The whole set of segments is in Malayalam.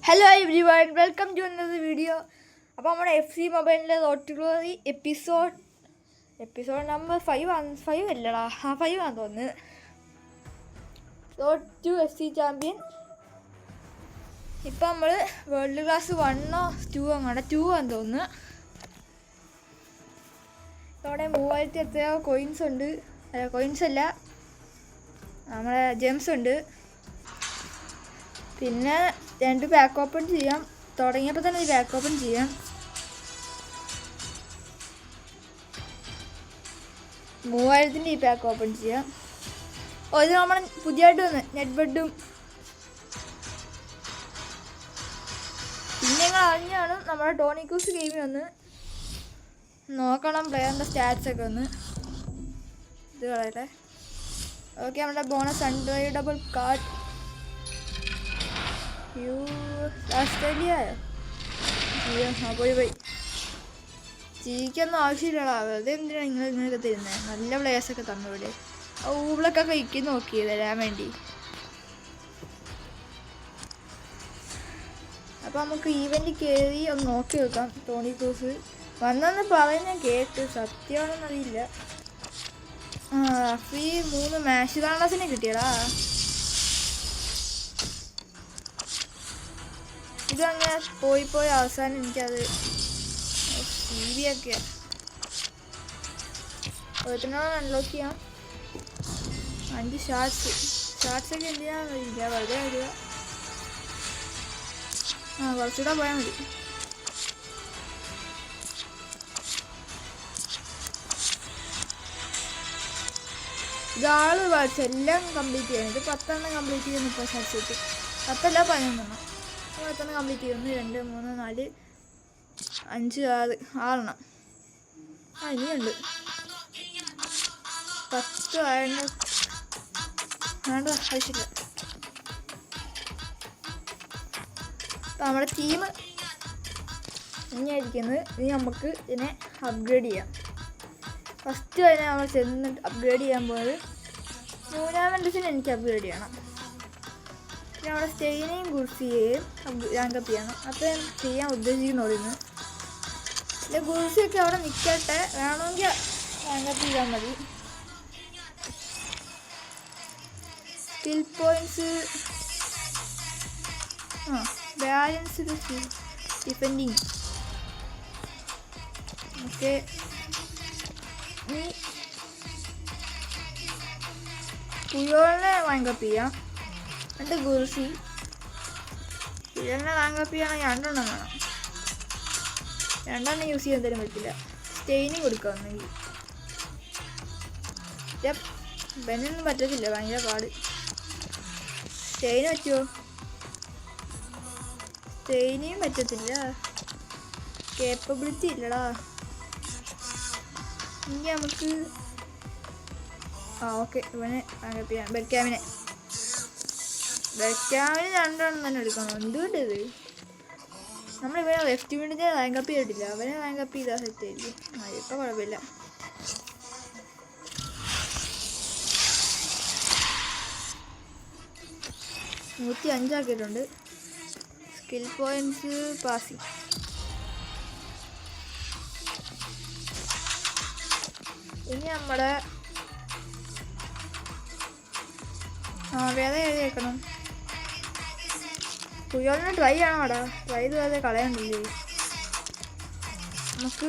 Hello everyone, welcome to another video. അപ്പോൾ നമ്മുടെ FC മൊബൈലിൻ്റെ road to glory episode number 5 അല്ലടാ, 5 ആണെന്ന് തോന്നുന്നു. Road to FC champion. ഇപ്പം നമ്മൾ വേൾഡ് ക്ലാസ് 1 or 2 അങ്ങനെ 2 ആണെന്ന് തോന്നുന്നു. ഇവിടെ 3000 എത്രയോ കോയിൻസ് ഉണ്ട്. കോയിൻസ് അല്ല, നമ്മുടെ ജെംസ് ഉണ്ട്. പിന്നെ 2 ബാക്ക് ഓപ്പൺ ചെയ്യാം. തുടങ്ങിയപ്പോൾ തന്നെ ഈ ബാക്ക് ഓപ്പൺ ചെയ്യാം. 3000 ഈ ബാക്ക് ഓപ്പൺ ചെയ്യാം. ഇത് നമ്മൾ പുതിയതായിട്ട് വന്ന് നെറ്റ് ബെഡും. പിന്നെ ഞങ്ങൾ അറിഞ്ഞാണ് നമ്മുടെ ടോണിക്കൂസ് ഗെയിമിൽ വന്ന് നോക്കണം പ്ലെയറിൻ്റെ സ്റ്റാറ്റ്സ് ഒക്കെ ഒന്ന്. ഇത് കളയട്ടെ. ഓക്കെ, നമ്മുടെ ബോണസ് അൺട്രേഡബിൾ കാർഡ്. പോയി ജീവിക്കൊന്നും ആവശ്യമില്ലടാ. വെറുതെ എന്തിനാണ് നിങ്ങൾ ഇങ്ങനെയൊക്കെ തരുന്നത്? നല്ല പ്ലേയേഴ്സൊക്കെ തന്നിവിടെ. ഊബിളൊക്കെ കഴിക്കുന്നു നോക്കി തരാൻ വേണ്ടി. അപ്പം നമുക്ക് ഈവൻറ്റിൽ കയറി ഒന്ന് നോക്കി വെക്കാം. ടോണി ക്രൂസ് വന്നെന്ന് പറയുന്ന കേട്ട്, സത്യമാണെന്നറിയില്ല. ഫ്രീ 3 മാഷ് കാരണസിനെ കിട്ടിയടാ. ഇതങ്ങനെ പോയി അവസാനം എനിക്കത് CV ഒക്കെ ഒരുത്തിനോട് അൺലോക്ക് ചെയ്യാം. 5 ഷാർട്ട്സൊക്കെ എന്തിനാണെന്നറിയില്ല, വെറുതെ വരിക. കുറച്ചുകൂടെ പോയാൽ മതി. ഇതാള് വായിച്ച് എല്ലാം കംപ്ലീറ്റ് ചെയ്യണം. ഇത് 10 എണ്ണം കംപ്ലീറ്റ് ചെയ്യുന്നു. ഇപ്പോൾ ഷാർട്ട്സ് 10 അല്ല 11 എണ്ണം. 10 എണ്ണം കംപ്ലീറ്റ് ചെയ്യുന്നു. 2 3 4 5 6 എണ്ണം. ഇനിയുണ്ട് 10 ആയെണ്ണം. വേണ്ട, ആവശ്യമില്ല. അപ്പം നമ്മുടെ ടീം ഇനിയായിരിക്കുന്നത്. ഇനി നമുക്ക് ഇതിനെ അപ്ഗ്രേഡ് ചെയ്യാം. ഫസ്റ്റ് അതിനെ നമ്മൾ ചെന്ന് അപ്ഗ്രേഡ് ചെയ്യാൻ പോയത് ടൂർണമെൻറ്റ്സിന് എനിക്ക് അപ്ഗ്രേഡ് ചെയ്യണം. പിന്നെ അവിടെ സ്റ്റെയിനെയും ഗുർസിയെയും റാങ്കപ്പ് ചെയ്യണം. അപ്പം ചെയ്യാൻ ഉദ്ദേശിക്കുന്നുള്ളൂ. പിന്നെ ഗുർസിയൊക്കെ അവിടെ നിൽക്കട്ടെ, വേണമെങ്കിൽ റാങ്കപ്പ് ചെയ്താൽ മതി. Skill points, balanced defending. Okay, ഇനി പുയോളിനെ റാങ്കപ്പ് ചെയ്യാം. എന്നിട്ട് ഗുർസി. പുയോളിനെ റാങ്കപ്പ് ചെയ്യണമെങ്കിൽ 2 എണ്ണം വേണം. 2 എണ്ണം യൂസ് ചെയ്യാൻ തരാൻ പറ്റില്ല. സ്റ്റെയിനിങ് കൊടുക്കാമെന്നെങ്കിൽ. ബെന്നൊന്നും പറ്റത്തില്ല, ഭയങ്കര പാട്. സ്റ്റെയിന് പറ്റുമോ? സ്റ്റെയിനിയും പറ്റത്തില്ല, കേപ്പബിലിറ്റി ഇല്ലടാ. ഇനി നമുക്ക് ഓക്കെ, ഇവനെ റാങ്കപ്പ് ചെയ്യാം. ബെൽക്കാമിനെ 2 എണ്ണം തന്നെ എടുക്കണം. എന്തുകൊണ്ട് ഇത് നമ്മളിവനെ ലെഫ്റ്റ് വിണ്ടിനെ റാങ്കപ്പ് ചെയ്തിട്ടില്ല. അവനെ റാങ്കപ്പ് ചെയ്താൽ സെറ്റ് ആയിരിക്കും. ഇപ്പം കുഴപ്പമില്ല. നൂറ്റി 5 ആക്കിയിട്ടുണ്ട്. Skill points passing. ഇനി നമ്മുടെ വേറെ എഴുതി വെക്കണം. പുയോളിന് ട്രൈ ആണോ അവിടെ? ട്രൈ ചെയ്ത് വേറെ കളയണ്ടില്ലേ? നമുക്ക്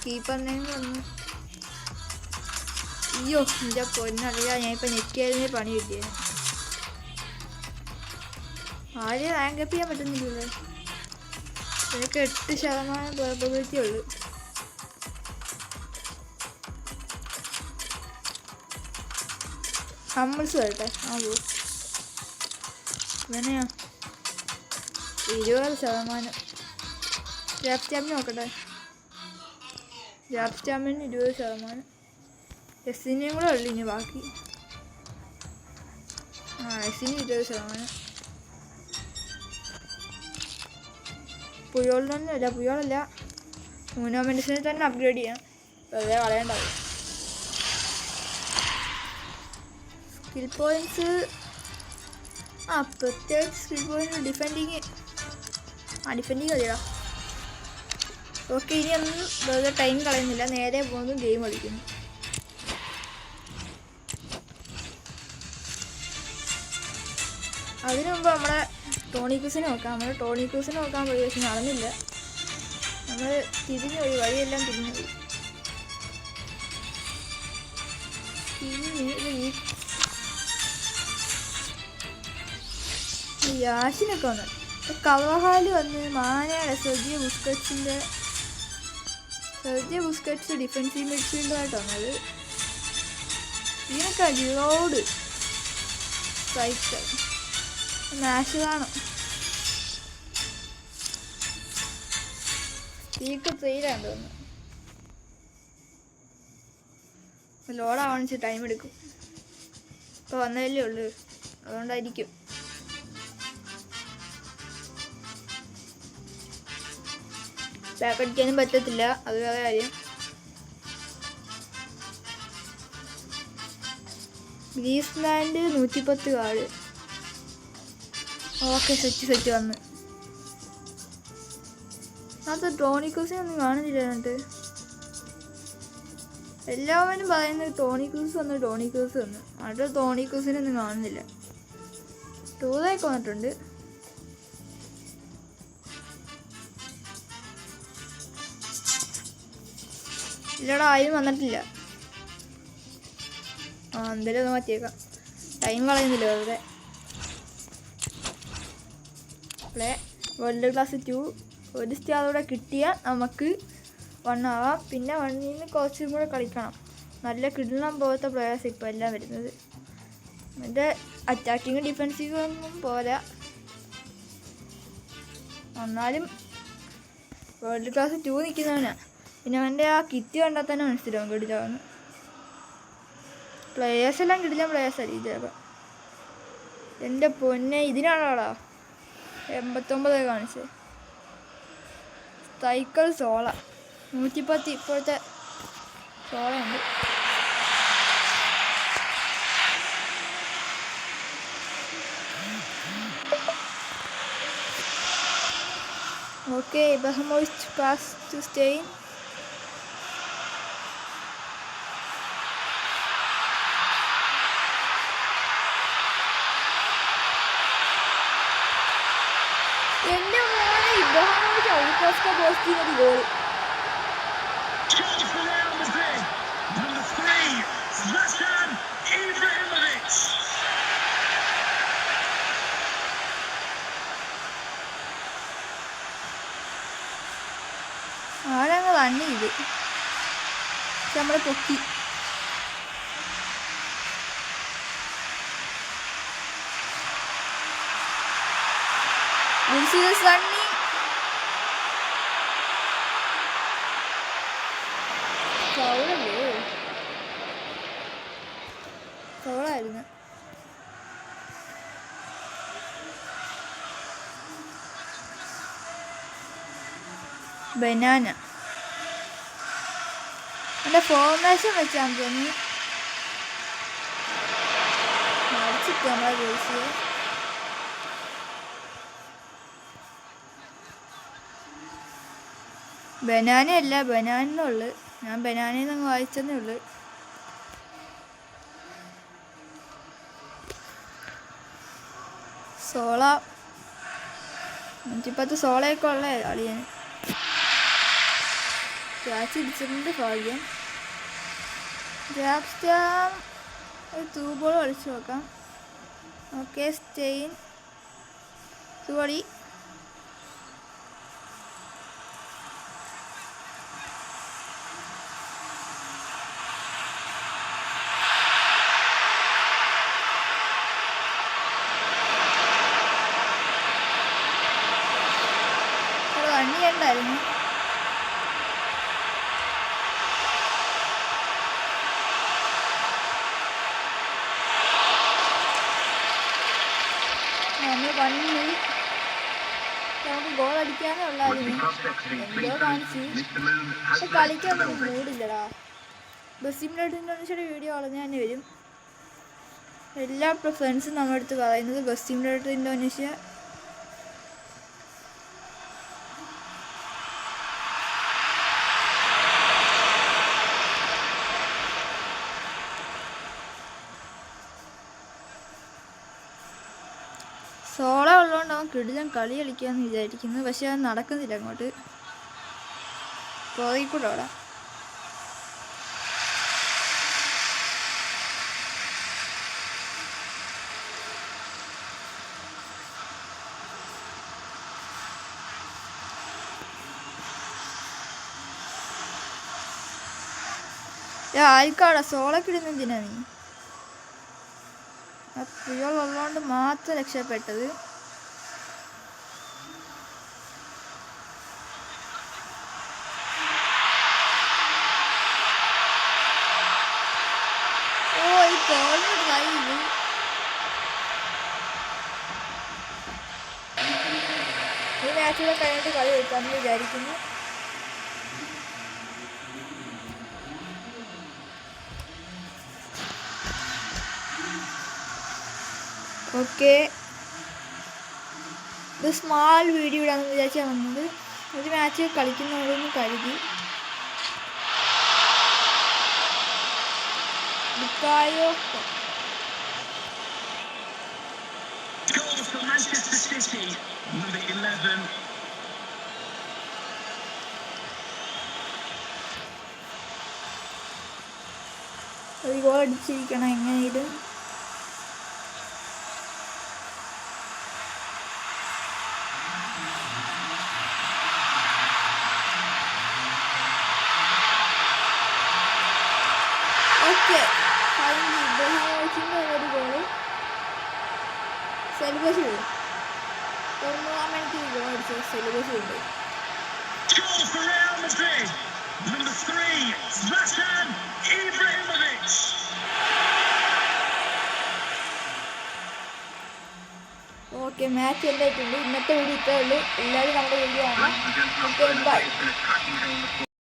കീപ്പറിനെയും വന്നു. അയ്യോ, എൻ്റെ പൊന്നറിയാം, ഞാൻ ഇപ്പം ഞെക്കിയതിനെ പണി കിട്ടിയത്. ആരെയും റാങ്കപ്പ് ചെയ്യാൻ പറ്റുന്നില്ലല്ലോ. എനിക്ക് 8% പ്രോബബിലിറ്റി ഉള്ളു. ഹമ്മിൾസ് വരട്ടെ. ഇവനെയാ 20%. ഗ്രാഫ് സ്റ്റാമിന് നോക്കട്ടെ. ഗ്രാഫ് സ്റ്റാമിന് 20%. എസ്സിനെയും കൂടെ ഉള്ളു ഇനി ബാക്കി. എസ്സിന് 20%. പുയോളല്ല, ടൂർണമെൻറ്റ്സിനെ തന്നെ അപ്ഗ്രേഡ് ചെയ്യാം. വെറുതെ കളയണ്ടാവും. സ്കിൽ പോയിൻറ്റ്സ് പ്രത്യേകിച്ച് സ്കിൽ പോയിൻറ്റ് ഡിഫെൻഡിങ് ഡിഫെൻഡിങ് കളിയാ. ഓക്കെ, ഇനി ഒന്നും വെറുതെ ടൈം കളയുന്നില്ല, നേരെ പോകുന്നു ഗെയിം കളിക്കുന്നു. അതിനു മുമ്പ് നമ്മളെ ടോണി ക്രൂസിനെ നോക്കാം. നമ്മൾ ടോണി ക്രൂസിനെ നോക്കാൻ പോയി, പക്ഷെ നടന്നില്ല. നമ്മൾ തിരിഞ്ഞു പോയി, വഴിയെല്ലാം തിരിഞ്ഞു പോയി. യാഷിനൊക്കെ വന്നു, കവഹാല് വന്ന് മാനയുടെ സെർജിയോ ബുസ്കറ്റ്സ് ഡിഫൻസീവ് മിഡ്ഫീൽഡുമായിട്ട് വന്നത്. ഇതിനൊക്കെ ജിറോഡ് സ്ട്രൈക്കർ മാഷ് കാണും. തീക്ക് ത്രീയിലാണ് തോന്നുന്നു. ലോഡാവണിച്ച് ടൈം എടുക്കും. ഇപ്പോൾ വന്നതല്ലേ ഉള്ളൂ, അതുകൊണ്ടായിരിക്കും. ബാക്ക് അടിക്കാനും പറ്റത്തില്ല, അത് വേറെ കാര്യം. ഗ്രീസ്ലാൻഡ് 110 കാർഡ്. ഓക്കെ, സെറ്റ് വന്ന്. അത് ടോണി ക്രൂസിനെ ഒന്നും കാണുന്നില്ല. എന്നിട്ട് എല്ലാവരും പറയുന്നത് ടോണി ക്രൂസ് വന്നു. എന്നിട്ട് ടോണി ക്രൂസിനെ ഒന്നും കാണുന്നില്ല. ടൂറൊക്കെ വന്നിട്ടുണ്ട്. ഇല്ലടാ, ആരും വന്നിട്ടില്ല. എന്തായാലും ഒന്ന് മാറ്റിയേക്കാം, ടൈം കളയുന്നില്ല വെറുതെ. വേൾഡ് ക്ലാസ് 2 ഒരു സ്റ്റാറൂടെ കിട്ടിയാൽ നമുക്ക് 1 ആവാം. പിന്നെ 1-ന് കുറച്ചും കൂടെ കളിക്കണം. നല്ല കിടലം പോലത്തെ പ്ലെയേഴ്സ് ഇപ്പോൾ എല്ലാം വരുന്നത്. എൻ്റെ അറ്റാക്കിങ് ഡിഫെൻസീവ് ഒന്നും പോരാ, എന്നാലും വേൾഡ് ക്ലാസ് 2 നിൽക്കുന്നവനാണ്. പിന്നെ അവൻ്റെ ആ കിറ്റ് കണ്ടാൽ തന്നെ മനസ്സിലാവും കിടിലാവുന്നു. പ്ലെയേഴ്സ് എല്ലാം കിടിലം പ്ലെയേഴ്സ് ആയിരിക്കും ചിലപ്പോൾ. എൻ്റെ പൊന്നെ, ഇതിനാണോടാ 89 കാണിച്ചത്. സൈക്കിൾ സോള 110 ഇപ്പോഴത്തെ സോള ഉണ്ട്. Okay, Ibrahimovic pass to Stein. എൻ്റെ മോനെ ഇബ്രാഹിമോവിച്ച് ഔട്ട്കാസ്റ്റ് പോസ്റ്റ് ചെയ്ത ഗോൾ. ആരങ്ങ് റണ്ണ് ചെയ്ത് നമ്മളെ പൊക്കി. റണ്ണിങ് ഫൗളല്ലേ? ഫൗളായിരുന്നു. ബനാന എൻ്റെ ഫോർമേഷൻ വെച്ചാൽ തോന്നി മറിച്ചിട്ട് നമ്മളെ ജേഴ്സിയെ. ബനാനയല്ല, ബനാനെന്നുള്ളു. ഞാൻ ബനാനയിൽ നിന്ന് വായിച്ചതേ ഉള്ളു. സോള 110 സോളയൊക്കെ ഉള്ള അളിയന്. ക്യാച്ച് ഇടിച്ചിട്ടുണ്ട്, ഭാഗ്യം. ഗ്രാപ്സ്റ്റാം ഒരു 2 ബോൾ കളിച്ച് നോക്കാം. Okay, stain തുവടി. റണ്ണി ഉണ്ടായിരുന്നു. നമ്മൾ വന്ന് നമുക്ക് ഗോൾ അടിക്കാനേ ഉള്ളായിരുന്നു. എന്തോ കാണിച്ച് കളിക്കാൻ മൂടില്ലടാ. ബസ്സിമിലേറ്റർ ഇന്തോനേഷ്യയുടെ വീഡിയോ കളഞ്ഞ് തന്നെ വരും. എല്ലാ ഫ്രണ്ട്സും നമ്മുടെ അടുത്ത് പറയുന്നത് ബസ്സിമിലേറ്റർ ഇന്തോനേഷ്യ അതുകൊണ്ട് അവൻ കിടിലൻ കളി കളിക്കാമെന്ന് വിചാരിക്കുന്നു. പക്ഷെ അത് നടക്കുന്നില്ല. അങ്ങോട്ട് പോയിക്കൂടെ അവിടെ. ആയിക്കാടാ സോളൊക്കെ എന്തിനാ നീ? ആ പ്രിയോൾ ഉള്ളതുകൊണ്ട് മാത്രം രക്ഷപ്പെട്ടത്. ഓ ഈ ബോളിന് ട്രൈ ചെയ്തു. ഈ മാച്ചുകൂടെ കഴിഞ്ഞിട്ട് കളി എടുക്കാമെന്ന് വിചാരിക്കുന്നു. ഓക്കെ, ഇത് സ്മാൾ വീഡിയോ ഇടാമെന്ന് വിചാരിച്ചാൽ വന്നത്. ഒരു മാച്ച് കളിക്കുന്നവരൊന്നും കരുതി. ഒരു ഗോൾ അടിച്ചിരിക്കണം എങ്ങനെയും. ഓക്കെ, ഇബ്രാഹിമോവിച്ചിൻ്റെ ഒരു ഗോള് സെലിബ്രേഷൻ ചെയ്തു. 90-ാം മിനിറ്റിൽ ഗോൾ അടിച്ച് സെലിബ്രേഷൻ ചെയ്തു. ഓക്കെ, മാച്ച് എന്തായിട്ടുണ്ട്. ഇന്നത്തെ വീഡിയോ ഇത്രേ ഉള്ളൂ. എല്ലാവരും നമ്മുടെ വീഡിയോ ആണ്. Okay, by.